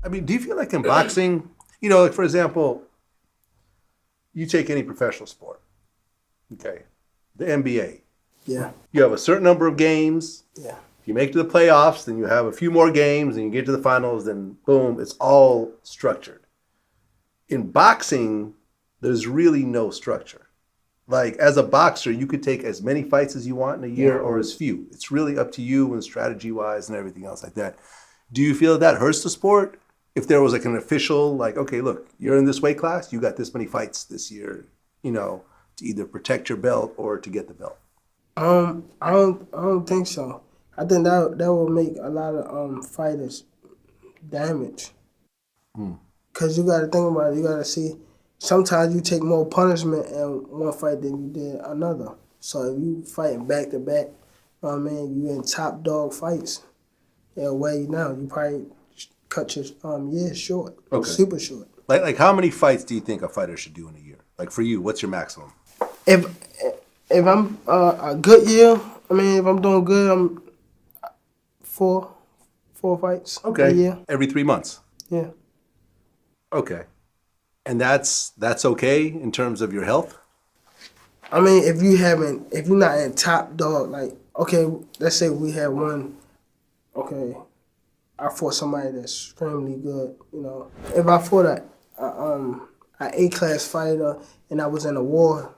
I mean, do you feel like in boxing, like for example, you take any professional sport, okay, the NBA, Yeah. you have a certain number of games. Yeah. If you make it to the playoffs, then you have a few more games, and you get to the finals, then boom, it's all structured. In boxing, there's really no structure. Like as a boxer, you could take as many fights as you want in a year or as few. It's really up to you and strategy wise and everything else like that. Do you feel that hurts the sport? If there was like an official, like, okay, look, you're in this weight class, you got this many fights this year, to either protect your belt or to get the belt. I don't think so. I think that will make a lot of fighters damage. Cause you gotta think about it. You gotta see. Sometimes you take more punishment in one fight than you did another. So if you fighting back to back, you in top dog fights. Yeah, where you now? You probably cut your years short. Okay. Super short. Like how many fights do you think a fighter should do in a year? Like for you, what's your maximum? If if I'm a good year, if I'm doing good, I'm four fights a year. Every 3 months. Yeah. Okay. And that's okay in terms of your health? If you're not in top dog, like, okay, let's say we had one, okay, I fought somebody that's extremely good, If I fought an A-class fighter and I was in a war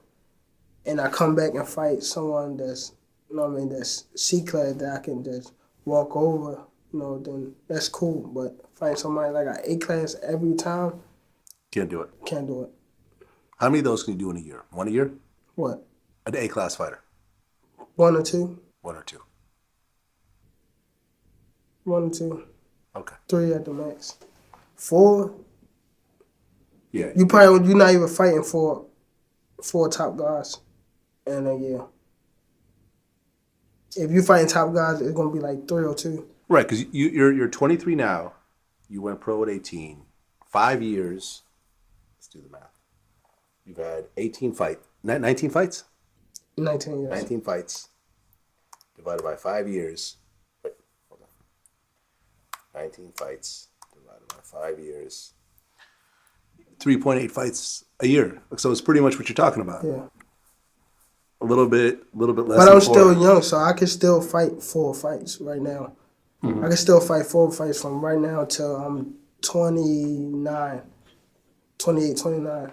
and I come back and fight someone that's, that's C-class that I can just walk over, then that's cool. But fight somebody like an A-class every time, Can't do it. can't do it. How many of those can you do in a year? One a year? What? An A-class fighter? One or two? One or two. One or two. Okay. Three at the max. Four, Yeah. you're not even fighting for four top guys in a year. If you fighting top guys, it's gonna be like 3 or 2. Right, because you're 23 now. You went pro at 18. 5 years. Let's do the math. You've had 19 fights. 19 years. 19 fights divided by 5 years. Wait, hold on. 19 fights divided by 5 years. 3.8 fights a year. So it's pretty much what you're talking about. Yeah. A little bit less. But I'm still young, so I can still fight 4 fights right now. Mm-hmm. I can still fight 4 fights from right now till I'm 29, 28, 29.